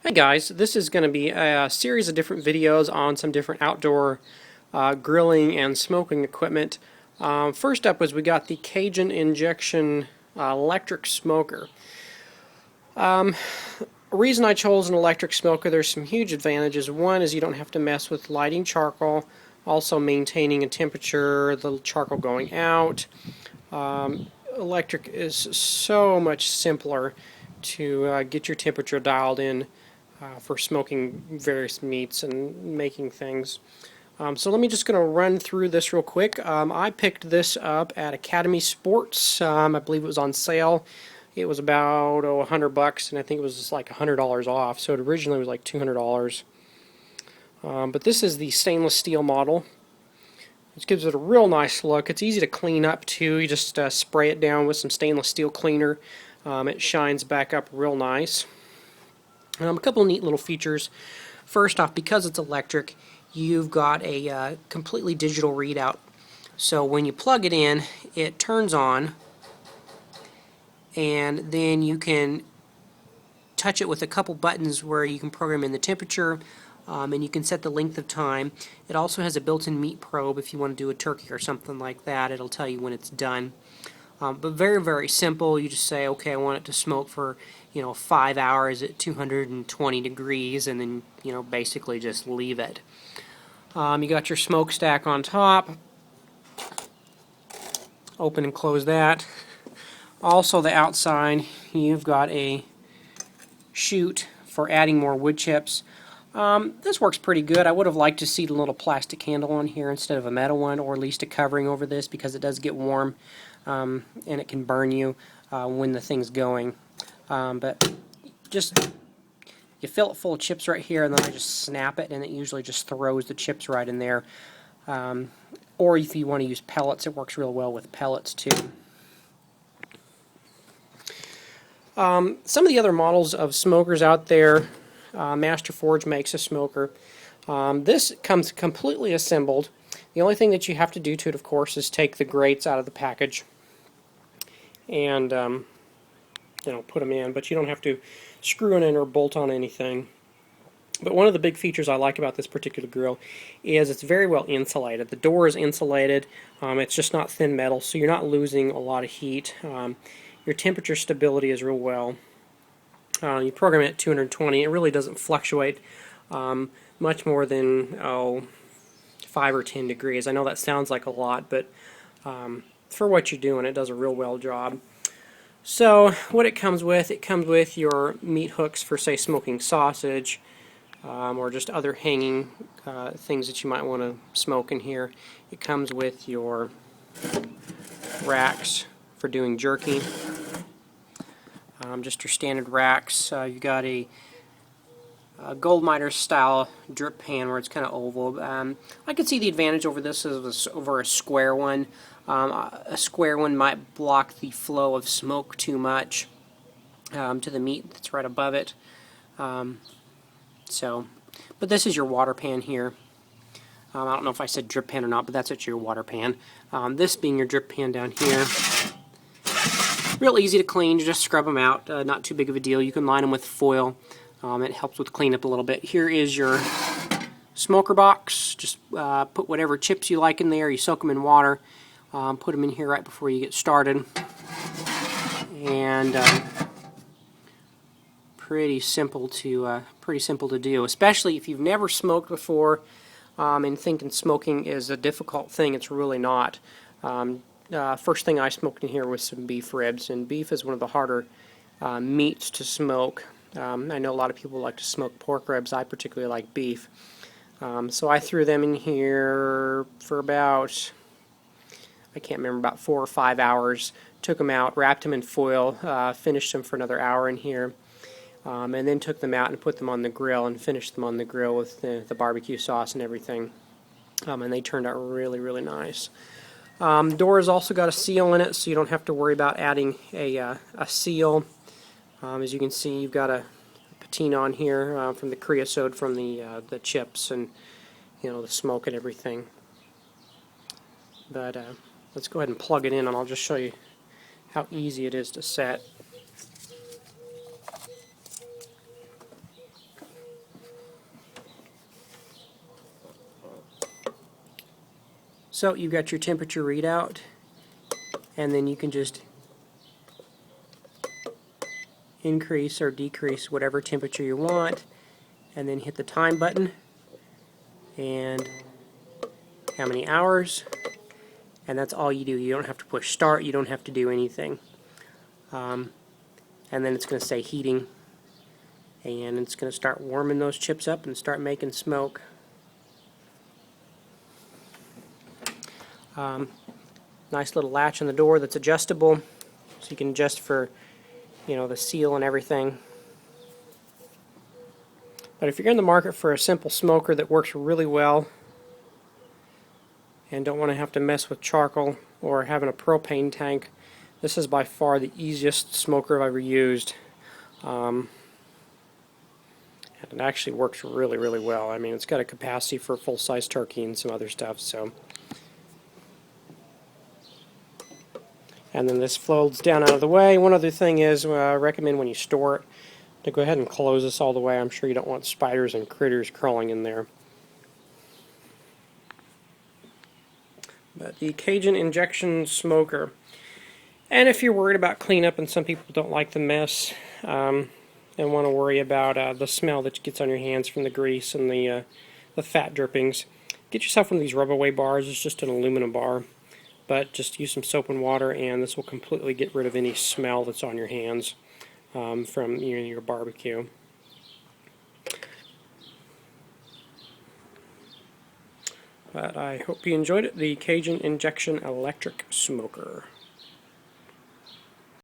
Hi guys, this is going to be a series of different videos on some different outdoor grilling and smoking equipment. First up was we got the Cajun Injection Electric Smoker. A reason I chose an electric smoker, there's some huge advantages. One is you don't have to mess with lighting charcoal, also maintaining a temperature, the charcoal going out. Electric is so much simpler to get your temperature dialed in for smoking various meats and making things. So let me just going to run through this real quick. I picked this up at Academy Sports. I believe it was on sale. It was about $100, and I think it was just like $100 off. So it originally was like $200. But this is the stainless steel model. It gives it a real nice look. It's easy to clean up too. You just spray it down with some stainless steel cleaner. It shines back up real nice. A couple of neat little features. First off, because it's electric, you've got a completely digital readout. So when you plug it in, it turns on, and then you can touch it with a couple buttons where you can program in the temperature, and you can set the length of time. It also has a built-in meat probe if you want to do a turkey or something like that. It'll tell you when it's done. But very, very simple. You just say, okay, I want it to smoke for 5 hours at 220 degrees, and then basically just leave it. You got your smokestack on top. Open and close that. Also, the outside, you've got a chute for adding more wood chips. This works pretty good. I would have liked to see the little plastic handle on here instead of a metal one, or at least a covering over this, because it does get warm and it can burn you when the thing's going. But just you fill it full of chips right here, and then I just snap it, and it usually just throws the chips right in there. Or if you want to use pellets, it works real well with pellets too. Some of the other models of smokers out there, Master Forge makes a smoker. This comes completely assembled. The only thing that you have to do to it, of course, is take the grates out of the package and put them in, but you don't have to screw it in or bolt on anything. But one of the big features I like about this particular grill is it's very well insulated. The door is insulated. It's just not thin metal, so you're not losing a lot of heat. Your temperature stability is real well. You program it at 220. It really doesn't fluctuate much more than 5 or 10 degrees. I know that sounds like a lot, but for what you're doing, it does a real well job. So what it comes with your meat hooks for, say, smoking sausage, or just other hanging things that you might want to smoke in here. It comes with your racks for doing jerky. Just your standard racks. You've got a gold miter style drip pan where it's kind of oval. I could see the advantage over this over a square one. A square one might block the flow of smoke too much to the meat that's right above it. But this is your water pan here. I don't know if I said drip pan or not, but that's your water pan. This being your drip pan down here. Real easy to clean. You just scrub them out. Not too big of a deal. You can line them with foil. It helps with cleanup a little bit. Here is your smoker box. Just put whatever chips you like in there. You soak them in water. Put them in here right before you get started. And pretty simple to do, especially if you've never smoked before and thinking smoking is a difficult thing. It's really not. First thing I smoked in here was some beef ribs, and beef is one of the harder meats to smoke. I know a lot of people like to smoke pork ribs. I particularly like beef. So I threw them in here for about, I can't remember, about 4 or 5 hours. Took them out, wrapped them in foil, finished them for another hour in here, and then took them out and put them on the grill and finished them on the grill with the barbecue sauce and everything. And they turned out really, really nice. The door has also got a seal in it, so you don't have to worry about adding a seal. As you can see, you've got a patina on here from the creosote from the chips and the smoke and everything. But let's go ahead and plug it in, and I'll just show you how easy it is to set. So you've got your temperature readout, and then you can just increase or decrease whatever temperature you want, and then hit the time button and how many hours, and that's all you do. You don't have to push start, you don't have to do anything. And then it's going to say heating, and it's going to start warming those chips up and start making smoke. Nice little latch on the door that's adjustable, so you can adjust for, you know, the seal and everything. But if you're in the market for a simple smoker that works really well and don't want to have to mess with charcoal or having a propane tank, this is by far the easiest smoker I've ever used. And it actually works really, really well. I mean, it's got a capacity for a full-size turkey and some other stuff. So, and then this folds down out of the way. One other thing is, I recommend when you store it to go ahead and close this all the way. I'm sure you don't want spiders and critters crawling in there. But the Cajun Injection Smoker. And if you're worried about cleanup, and some people don't like the mess, and want to worry about the smell that gets on your hands from the grease and the fat drippings, get yourself one of these rub-away bars. It's just an aluminum bar, but just use some soap and water, and this will completely get rid of any smell that's on your hands from your barbecue. But I hope you enjoyed it, the Cajun Injection Electric Smoker.